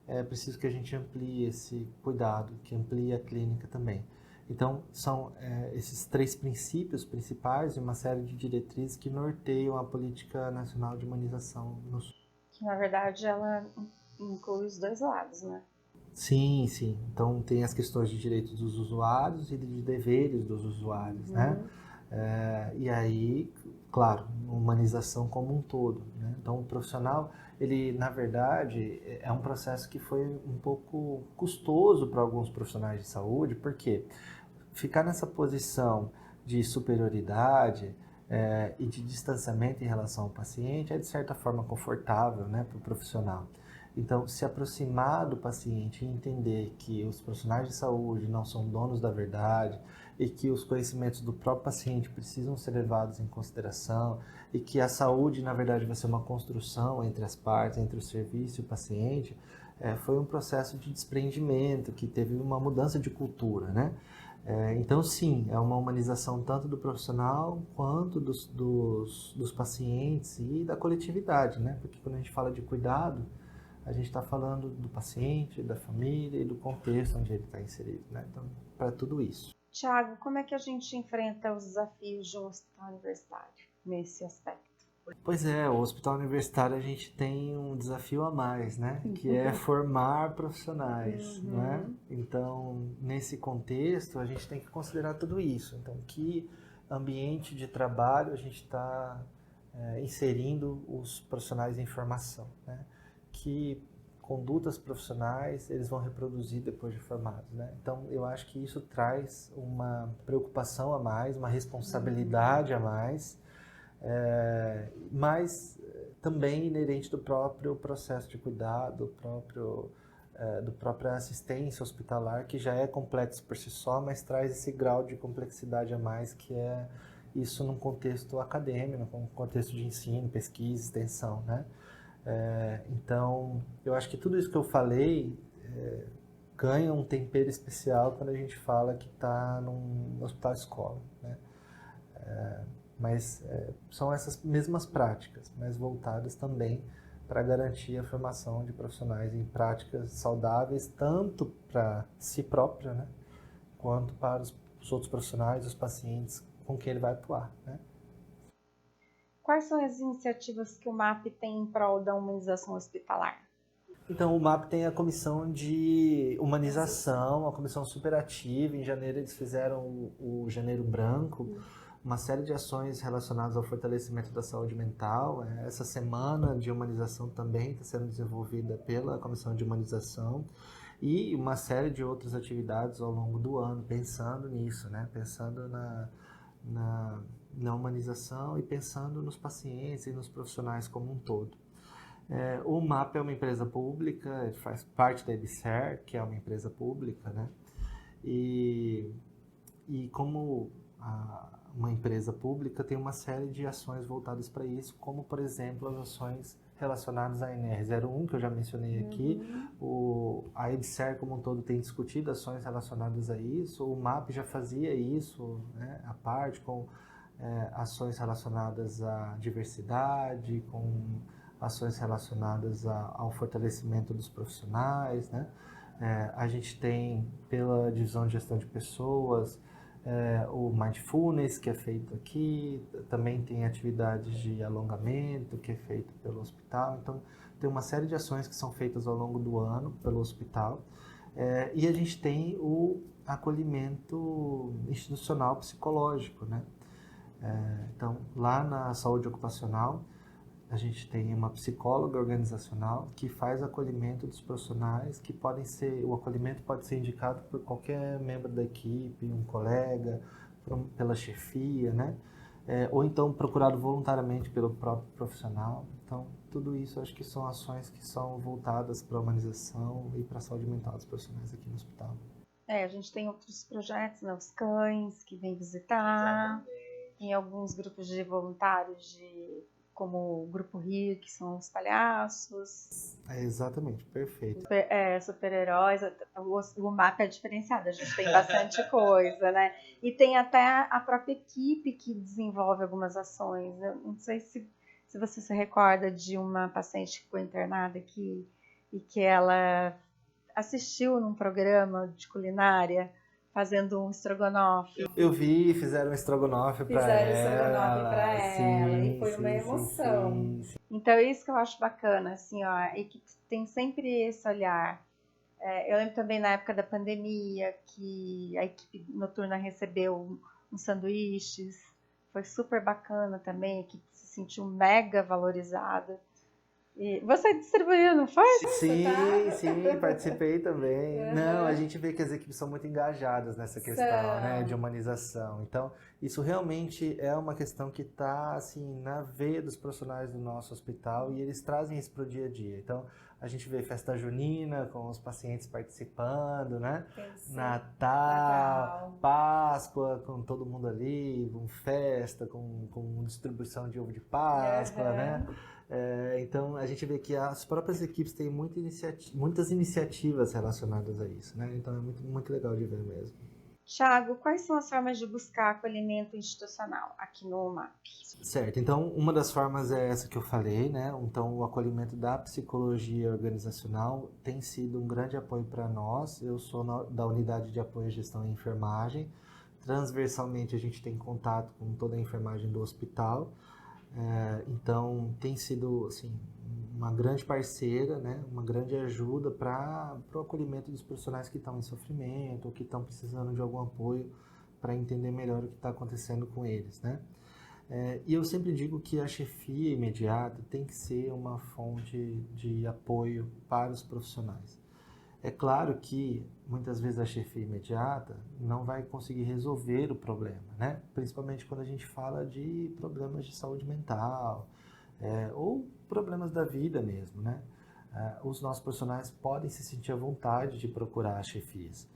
É preciso que a gente amplie esse cuidado, que amplie a clínica também. Então, são esses 3 princípios principais e uma série de diretrizes que norteiam a Política Nacional de Humanização no SUS. Que, na verdade, ela inclui os dois lados, né? Sim, sim. Então, tem as questões de direitos dos usuários e de deveres dos usuários, né? E aí, claro, humanização como um todo, né? Então, o profissional, ele, na verdade, é um processo que foi um pouco custoso para alguns profissionais de saúde, porque ficar nessa posição de superioridade e de distanciamento em relação ao paciente é, de certa forma, confortável, né, para o profissional. Então, se aproximar do paciente e entender que os profissionais de saúde não são donos da verdade e que os conhecimentos do próprio paciente precisam ser levados em consideração e que a saúde, na verdade, vai ser uma construção entre as partes, entre o serviço e o paciente, foi um processo de desprendimento, que teve uma mudança de cultura, né? Então, sim, é uma humanização tanto do profissional quanto dos pacientes e da coletividade, né? Porque quando a gente fala de cuidado, a gente está falando do paciente, da família e do contexto onde ele está inserido, né? Então, para tudo isso. Tiago, como é que a gente enfrenta os desafios de um hospital universitário nesse aspecto? Pois é, o hospital universitário a gente tem um desafio a mais, né? Que é formar profissionais, né? Então, nesse contexto, a gente tem que considerar tudo isso. Então, que ambiente de trabalho a gente está inserindo os profissionais em formação, né? Que condutas profissionais eles vão reproduzir depois de formados, né? Então, eu acho que isso traz uma preocupação a mais, uma responsabilidade a mais, mas também inerente do próprio processo de cuidado, do própria assistência hospitalar, que já é complexo por si só, mas traz esse grau de complexidade a mais, que é isso num contexto acadêmico, num contexto de ensino, pesquisa, extensão, né? Então, eu acho que tudo isso que eu falei ganha um tempero especial quando a gente fala que está num hospital-escola, né? Mas são essas mesmas práticas, mas voltadas também para garantir a formação de profissionais em práticas saudáveis, tanto para si próprio, né, quanto para os outros profissionais, os pacientes com quem ele vai atuar, né? Quais são as iniciativas que o MAP tem em prol da humanização hospitalar? Então, o MAP tem a comissão de humanização, a comissão superativa. Em janeiro eles fizeram o Janeiro Branco, uma série de ações relacionadas ao fortalecimento da saúde mental. Essa semana de humanização também está sendo desenvolvida pela comissão de humanização e uma série de outras atividades ao longo do ano, pensando nisso, né? Pensando na humanização e pensando nos pacientes e nos profissionais como um todo. O MAP é uma empresa pública, ele faz parte da EBSER, que é uma empresa pública, né? E como uma empresa pública tem uma série de ações voltadas para isso, como, por exemplo, as ações relacionadas à NR01, que eu já mencionei aqui. A EBSER como um todo tem discutido ações relacionadas a isso, o MAP já fazia isso, né, à parte, com ações relacionadas à diversidade, com ações relacionadas ao fortalecimento dos profissionais, né? A gente tem, pela divisão de gestão de pessoas, o Mindfulness, que é feito aqui, também tem atividades de alongamento, que é feito pelo hospital. Então, tem uma série de ações que são feitas ao longo do ano pelo hospital. E a gente tem o acolhimento institucional psicológico, né? Então, lá na saúde ocupacional, a gente tem uma psicóloga organizacional que faz acolhimento dos profissionais, que o acolhimento pode ser indicado por qualquer membro da equipe, um colega, pela chefia, né? Ou então procurado voluntariamente pelo próprio profissional. Então, tudo isso acho que são ações que são voltadas para a humanização e para a saúde mental dos profissionais aqui no hospital. A gente tem outros projetos, né? Os cães que vêm visitar, tem alguns grupos de voluntários como o Grupo Rio, que são os palhaços. Exatamente, perfeito. Super-heróis, o MAP é diferenciado, a gente tem bastante coisa, né? E tem até a própria equipe que desenvolve algumas ações. Eu não sei se você se recorda de uma paciente que ficou internada aqui e que ela assistiu num programa de culinária fazendo um estrogonofe. Eu vi, fizeram um estrogonofe para ela. Fizeram estrogonofe para ela e foi uma emoção. Então é isso que eu acho bacana, assim, ó, a equipe tem sempre esse olhar. Eu lembro também na época da pandemia que a equipe noturna recebeu uns sanduíches, foi super bacana também, a equipe se sentiu mega valorizada. E você distribuiu, não foi? Sim, participei também. Não, a gente vê que as equipes são muito engajadas nessa questão, né, de humanização. Então, isso realmente é uma questão que está, assim, na veia dos profissionais do nosso hospital e eles trazem isso para o dia a dia. Então, a gente vê festa junina com os pacientes participando, né? Natal, Páscoa, com todo mundo ali, com festa, com distribuição de ovo de Páscoa, né? Então, a gente vê que as próprias equipes têm muitas iniciativas relacionadas a isso, né? Então, é muito, muito legal de ver mesmo. Tiago, quais são as formas de buscar acolhimento institucional aqui no MAP? Certo, então uma das formas é essa que eu falei, né? Então, o acolhimento da psicologia organizacional tem sido um grande apoio para nós. Eu sou da unidade de apoio à gestão e enfermagem. Transversalmente, a gente tem contato com toda a enfermagem do hospital. Então, tem sido assim, uma grande parceira, né? Uma grande ajuda para o acolhimento dos profissionais que estão em sofrimento ou que estão precisando de algum apoio para entender melhor o que está acontecendo com eles, né? E eu sempre digo que a chefia imediata tem que ser uma fonte de apoio para os profissionais. É claro que muitas vezes a chefia imediata não vai conseguir resolver o problema, né? Principalmente quando a gente fala de problemas de saúde mental, ou problemas da vida mesmo, né? Os nossos profissionais podem se sentir à vontade de procurar as chefias.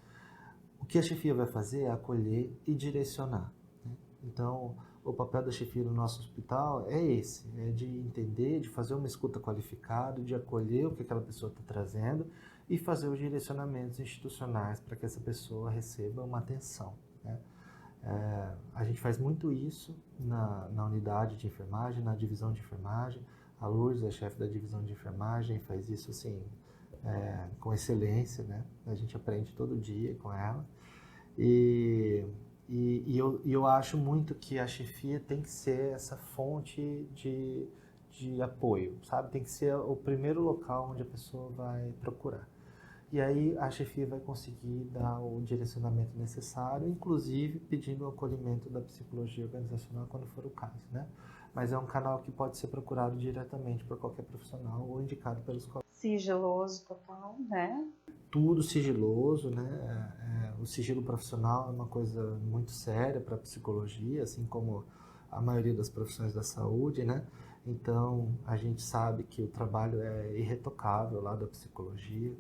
O que a chefia vai fazer é acolher e direcionar, né? Então, o papel da chefia no nosso hospital é esse, é de entender, de fazer uma escuta qualificada, de acolher o que aquela pessoa está trazendo e fazer os direcionamentos institucionais para que essa pessoa receba uma atenção, né? A gente faz muito isso na unidade de enfermagem, na divisão de enfermagem. A Lourdes, a chefe da divisão de enfermagem, faz isso assim, com excelência, né? A gente aprende todo dia com ela. E eu acho muito que a chefia tem que ser essa fonte de apoio, sabe? Tem que ser o primeiro local onde a pessoa vai procurar. E aí a chefia vai conseguir dar o direcionamento necessário, inclusive pedindo o acolhimento da psicologia organizacional quando for o caso, né? Mas é um canal que pode ser procurado diretamente por qualquer profissional ou indicado pelos colegas. Sigiloso total, né? Tudo sigiloso, né? O sigilo profissional é uma coisa muito séria para a psicologia, assim como a maioria das profissões da saúde, né? Então, a gente sabe que o trabalho é irretocável lá da psicologia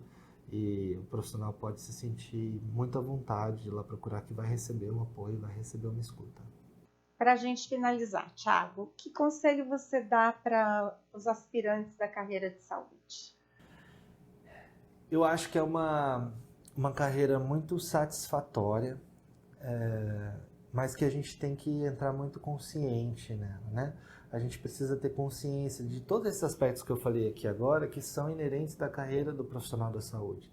e o profissional pode se sentir muito à vontade de ir lá procurar que vai receber um apoio, vai receber uma escuta. Para a gente finalizar, Tiago, que conselho você dá para os aspirantes da carreira de saúde? Eu acho que é uma carreira muito satisfatória, mas que a gente tem que entrar muito consciente nela, né? A gente precisa ter consciência de todos esses aspectos que eu falei aqui agora, que são inerentes da carreira do profissional da saúde.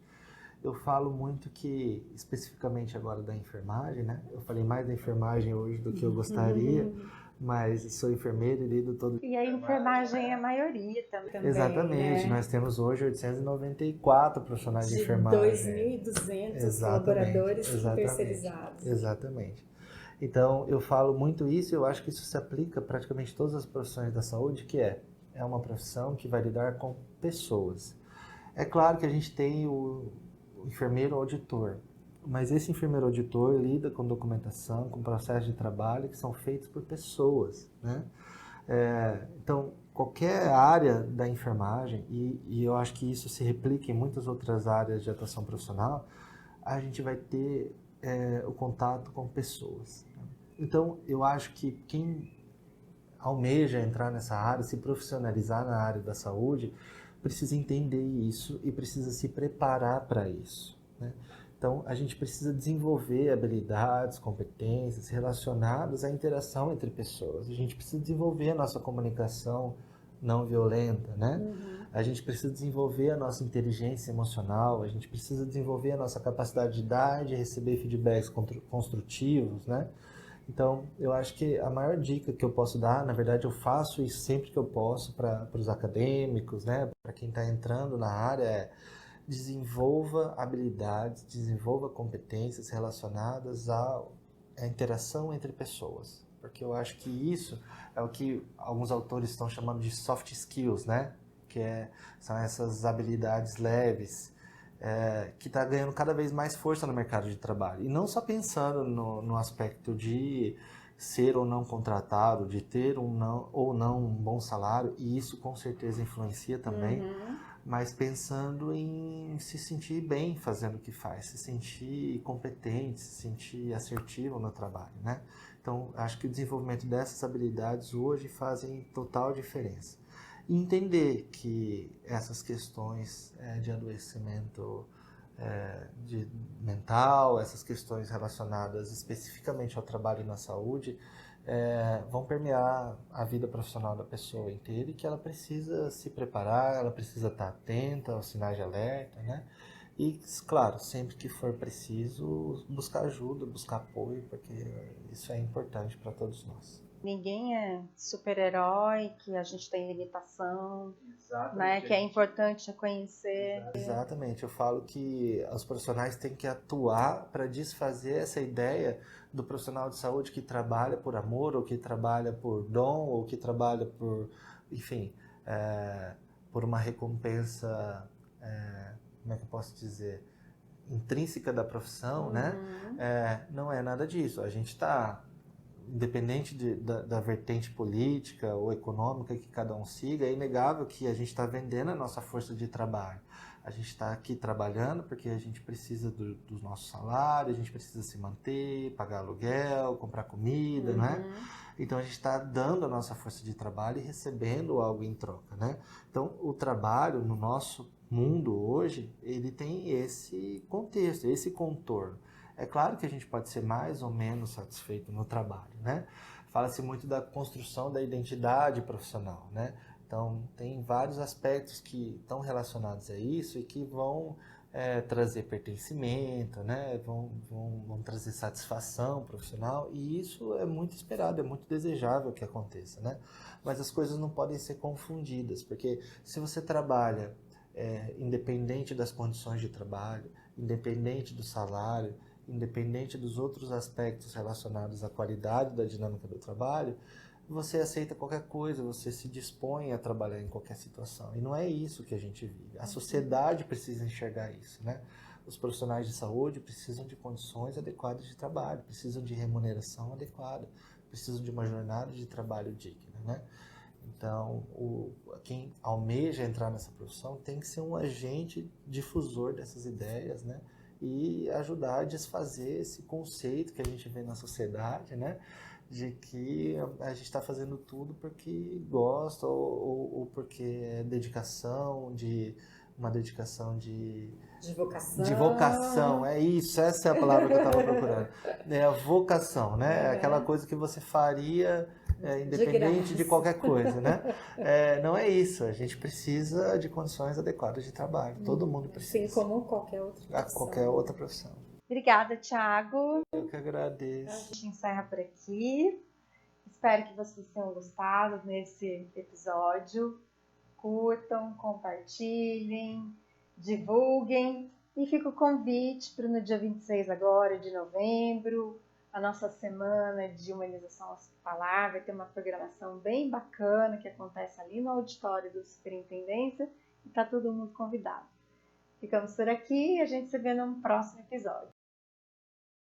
Eu falo muito que, especificamente agora da enfermagem, né? Eu falei mais da enfermagem hoje do que eu gostaria, mas sou enfermeiro e lido todo dia. E a enfermagem é a maioria também. Exatamente, né? Nós temos hoje 894 profissionais de enfermagem. 2.200 colaboradores terceirizados. Exatamente. Então, eu falo muito isso e eu acho que isso se aplica a praticamente todas as profissões da saúde, que é uma profissão que vai lidar com pessoas. É claro que a gente tem o enfermeiro auditor, mas esse enfermeiro auditor lida com documentação, com processos de trabalho que são feitos por pessoas, né? Então, qualquer área da enfermagem, e eu acho que isso se replica em muitas outras áreas de atuação profissional, a gente vai ter o contato com pessoas. Então, eu acho que quem almeja entrar nessa área, se profissionalizar na área da saúde, precisa entender isso e precisa se preparar para isso, né? Então, a gente precisa desenvolver habilidades, competências relacionadas à interação entre pessoas. A gente precisa desenvolver a nossa comunicação não violenta, né? A gente precisa desenvolver a nossa inteligência emocional, a gente precisa desenvolver a nossa capacidade de dar e de receber feedbacks construtivos, né? Então, eu acho que a maior dica que eu posso dar, na verdade eu faço isso sempre que eu posso para os acadêmicos, né? Para quem está entrando na área, é desenvolva habilidades, desenvolva competências relacionadas à interação entre pessoas. Porque eu acho que isso é o que alguns autores estão chamando de soft skills, né? são essas habilidades leves, que está ganhando cada vez mais força no mercado de trabalho. E não só pensando no aspecto de ser ou não contratado, de ter ou não um bom salário, e isso com certeza influencia também, mas pensando em se sentir bem fazendo o que faz, se sentir competente, se sentir assertivo no trabalho, né? Então, acho que o desenvolvimento dessas habilidades hoje fazem total diferença. E entender que essas questões de adoecimento mental, essas questões relacionadas especificamente ao trabalho na saúde, vão permear a vida profissional da pessoa inteira e que ela precisa se preparar, ela precisa estar atenta aos sinais de alerta, né? E, claro, sempre que for preciso, buscar ajuda, buscar apoio, porque isso é importante para todos nós. Ninguém é super-herói, que a gente tem limitação, né? Que é importante conhecer. Exatamente, eu falo que os profissionais têm que atuar para desfazer essa ideia do profissional de saúde que trabalha por amor, ou que trabalha por dom, ou que trabalha por, enfim, por uma recompensa, como é que eu posso dizer, intrínseca da profissão, né? Não é nada disso. A gente está, independente da vertente política ou econômica que cada um siga, é inegável que a gente está vendendo a nossa força de trabalho. A gente está aqui trabalhando porque a gente precisa do nosso salário, a gente precisa se manter, pagar aluguel, comprar comida, né? Então a gente está dando a nossa força de trabalho e recebendo algo em troca, né? Então o trabalho no nosso mundo hoje, ele tem esse contexto, esse contorno. É claro que a gente pode ser mais ou menos satisfeito no trabalho, né? Fala-se muito da construção da identidade profissional, né? Então, tem vários aspectos que estão relacionados a isso e que vão trazer pertencimento, né? Vão trazer satisfação profissional, e isso é muito esperado, é muito desejável que aconteça, né? Mas as coisas não podem ser confundidas, porque se você trabalha independente das condições de trabalho, independente do salário, independente dos outros aspectos relacionados à qualidade da dinâmica do trabalho, você aceita qualquer coisa, você se dispõe a trabalhar em qualquer situação. E não é isso que a gente vive. A sociedade precisa enxergar isso, né? Os profissionais de saúde precisam de condições adequadas de trabalho, precisam de remuneração adequada, precisam de uma jornada de trabalho digna, né? Então, quem almeja entrar nessa profissão tem que ser um agente difusor dessas ideias, né? E ajudar a desfazer esse conceito que a gente vê na sociedade, né? De que a gente está fazendo tudo porque gosta ou porque é uma dedicação de vocação. De vocação, é isso, essa é a palavra que eu estava procurando. É a vocação, né? É aquela coisa que você faria independente de qualquer coisa, né? Não é isso, a gente precisa de condições adequadas de trabalho, todo mundo precisa. Assim como qualquer outra profissão. Qualquer outra profissão. Obrigada, Thiago. Eu que agradeço. A gente encerra por aqui. Espero que vocês tenham gostado nesse episódio. Curtam, compartilhem, divulguem. E fica o convite para no dia 26 agora de novembro, a nossa semana de humanização hospitalar. Vai ter uma programação bem bacana que acontece ali no auditório do Superintendência e está todo mundo convidado. Ficamos por aqui e a gente se vê num próximo episódio.